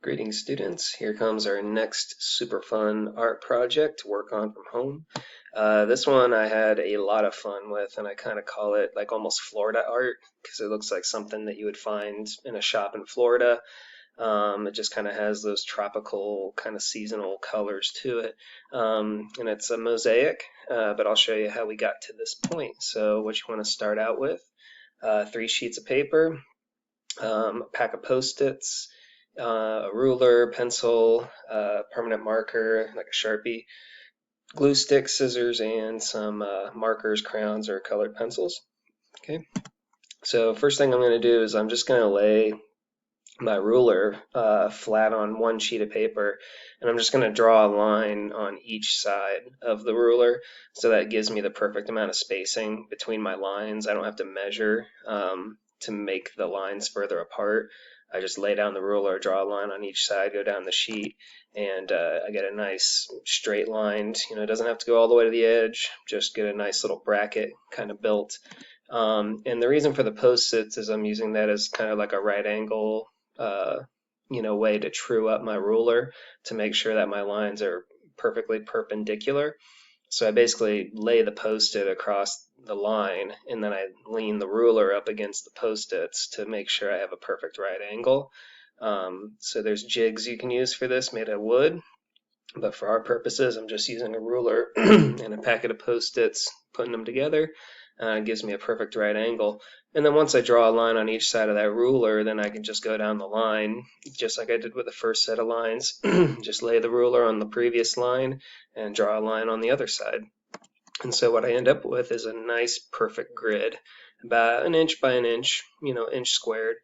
Greetings students, here comes our next super fun art project to work on from home. This one I had a lot of fun with, and I kind of call it like almost Florida art because it looks like something that you would find in a shop in Florida. It just kind of has those tropical kind of seasonal colors to it. And it's a mosaic, but I'll show you how we got to this point. So what you want to start out with, 3 sheets of paper, a pack of Post-its, a ruler, pencil, permanent marker like a Sharpie, glue stick, scissors, and some markers, crayons, or colored pencils. Okay, so first thing I'm going to do is I'm just going to lay my ruler flat on 1 sheet of paper, and I'm just going to draw a line on each side of the ruler, so that gives me the perfect amount of spacing between my lines. I don't have to measure to make the lines further apart. I just lay down the ruler, draw a line on each side, go down the sheet, and I get a nice straight line. It doesn't have to go all the way to the edge, just get a nice little bracket kind of built. And the reason for the Post-its is I'm using that as kind of like a right angle way to true up my ruler to make sure that my lines are perfectly perpendicular. So I basically lay the Post-it across the line, and then I lean the ruler up against the Post-its to make sure I have a perfect right angle. So there's jigs you can use for this made of wood, but for our purposes I'm just using a ruler and a packet of Post-its, putting them together. It gives me a perfect right angle. And then once I draw a line on each side of that ruler, then I can just go down the line, just like I did with the first set of lines. Just lay the ruler on the previous line and draw a line on the other side. And so what I end up with is a nice perfect grid, about an inch by an inch, inch squared.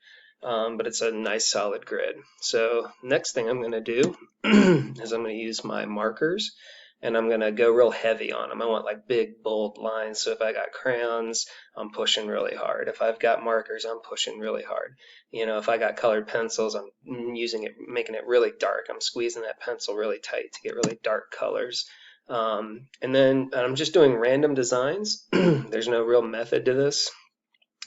But it's a nice solid grid. So next thing I'm going to do is I'm going to use my markers, and I'm going to go real heavy on them. I want like big bold lines. So if I got crayons, I'm pushing really hard. If I've got markers, I'm pushing really hard. If I got colored pencils, I'm making it really dark. I'm squeezing that pencil really tight to get really dark colors. And then I'm just doing random designs. There's no real method to this.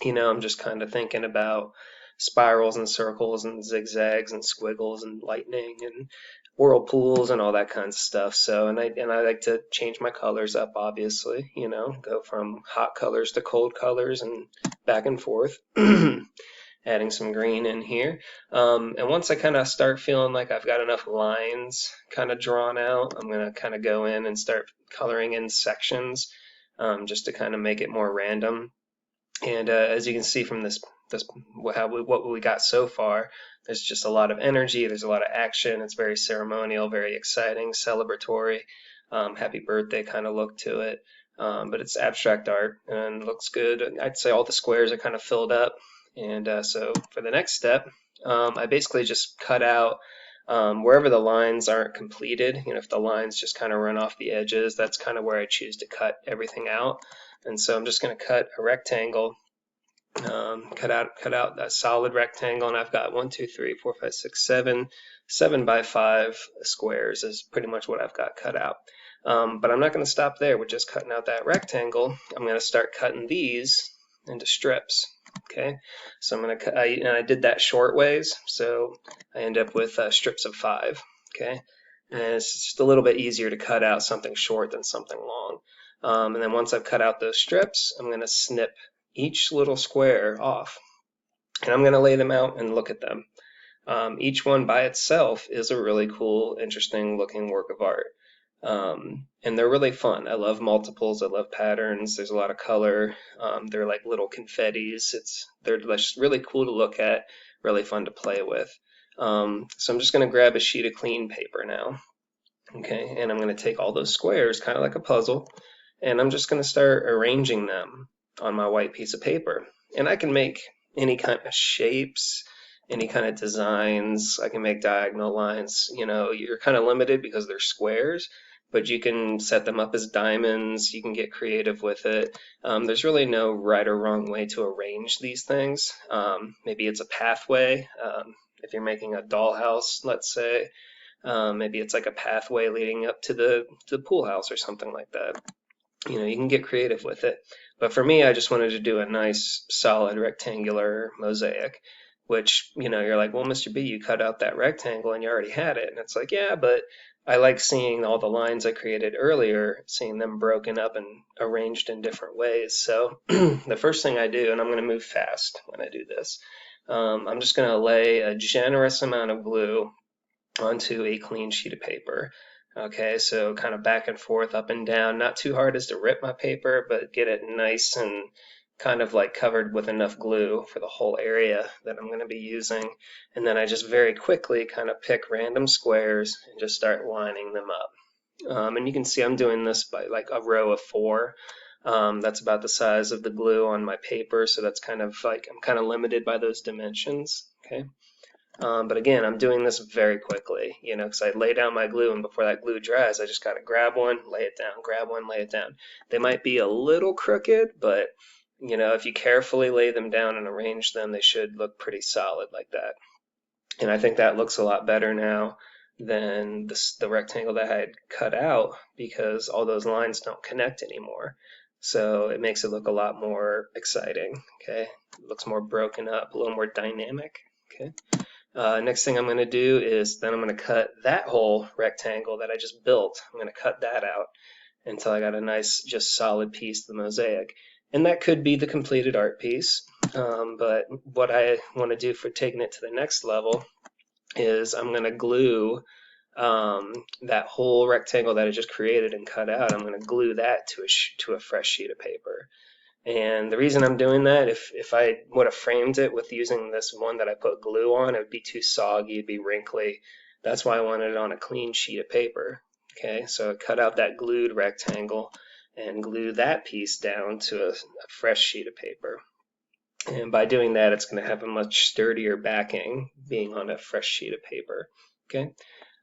I'm just kind of thinking about spirals and circles and zigzags and squiggles and lightning and whirlpools and all that kind of stuff. So, and I like to change my colors up, obviously, go from hot colors to cold colors and back and forth. Adding some green in here. And once I kind of start feeling like I've got enough lines kind of drawn out, I'm going to kind of go in and start coloring in sections, just to kind of make it more random. And as you can see from what we got so far, there's just a lot of energy, there's a lot of action, it's very ceremonial, very exciting, celebratory, happy birthday kind of look to it. But it's abstract art and looks good. I'd say all the squares are kind of filled up. And so for the next step, I basically just cut out wherever the lines aren't completed. If the lines just kind of run off the edges, that's kind of where I choose to cut everything out. And so I'm just going to cut a rectangle, cut out that solid rectangle, and I've got 1, 2, 3, 4, 5, 6, 7 by 5 squares is pretty much what I've got cut out. But I'm not going to stop there with just cutting out that rectangle. I'm going to start cutting these into strips. Okay, so I'm going to cut, and I did that short ways, so I end up with strips of 5. Okay, and it's just a little bit easier to cut out something short than something long. And then once I've cut out those strips, I'm going to snip each little square off, and I'm going to lay them out and look at them. Each one by itself is a really cool, interesting looking work of art. And they're really fun. I love multiples. I love patterns. There's a lot of color. They're like little confettis. They're just really cool to look at, really fun to play with. So I'm just going to grab a sheet of clean paper now. Okay, and I'm going to take all those squares, kind of like a puzzle, and I'm just going to start arranging them on my white piece of paper. And I can make any kind of shapes, any kind of designs. I can make diagonal lines. You're kind of limited because they're squares, but you can set them up as diamonds. You can get creative with it. There's really no right or wrong way to arrange these things. Maybe it's a pathway. If you're making a dollhouse, let's say, maybe it's like a pathway leading up to the pool house or something like that. You can get creative with it. But for me, I just wanted to do a nice, solid, rectangular mosaic. which, you're like, well, Mr. B, you cut out that rectangle and you already had it. And it's like, yeah, but I like seeing all the lines I created earlier, seeing them broken up and arranged in different ways. So the first thing I do, and I'm going to move fast when I do this, I'm just going to lay a generous amount of glue onto a clean sheet of paper. Okay, so kind of back and forth, up and down, not too hard as to rip my paper, but get it nice and kind of like covered with enough glue for the whole area that I'm going to be using. And then I just very quickly kind of pick random squares and just start lining them up. And you can see I'm doing this by like a row of 4. That's about the size of the glue on my paper, so that's kind of like I'm kind of limited by those dimensions. Okay. But again, I'm doing this very quickly, because I lay down my glue, and before that glue dries, I just got to grab one, lay it down, grab one, lay it down. They might be a little crooked, but if you carefully lay them down and arrange them, they should look pretty solid like that. And I think that looks a lot better now than the rectangle that I had cut out, because all those lines don't connect anymore. So it makes it look a lot more exciting. Okay, it looks more broken up, a little more dynamic. Okay. Next thing I'm going to do is then I'm going to cut that whole rectangle that I just built. I'm going to cut that out until I got a nice, just solid piece of the mosaic. And that could be the completed art piece. But what I want to do for taking it to the next level is I'm going to glue that whole rectangle that I just created and cut out. I'm going to glue that to a fresh sheet of paper. And the reason I'm doing that, if I would have framed it with using this one that I put glue on, it would be too soggy, it'd be wrinkly. That's why I wanted it on a clean sheet of paper. Okay, so I cut out that glued rectangle and glue that piece down to a fresh sheet of paper. And by doing that, it's going to have a much sturdier backing being on a fresh sheet of paper. Okay,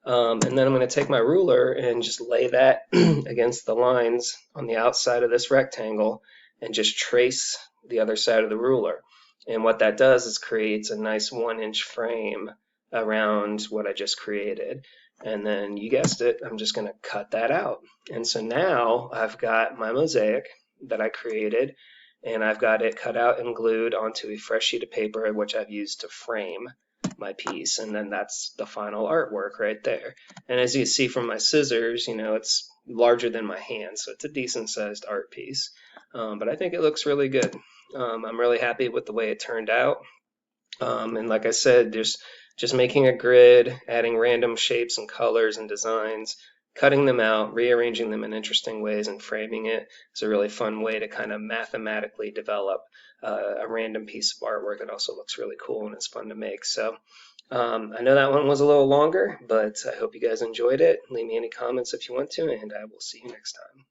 and then I'm going to take my ruler and just lay that against the lines on the outside of this rectangle and just trace the other side of the ruler. And what that does is creates a nice 1-inch frame around what I just created. And then you guessed it, I'm just going to cut that out. And so now I've got my mosaic that I created, and I've got it cut out and glued onto a fresh sheet of paper, which I've used to frame my piece. And then that's the final artwork right there. And as you see from my scissors, it's larger than my hand, so it's a decent sized art piece. But I think it looks really good. I'm really happy with the way it turned out. And like I said, there's just making a grid, adding random shapes and colors and designs, cutting them out, rearranging them in interesting ways, and framing it is a really fun way to kind of mathematically develop a random piece of artwork that also looks really cool and it's fun to make. So I know that one was a little longer, but I hope you guys enjoyed it. Leave me any comments if you want to, and I will see you next time.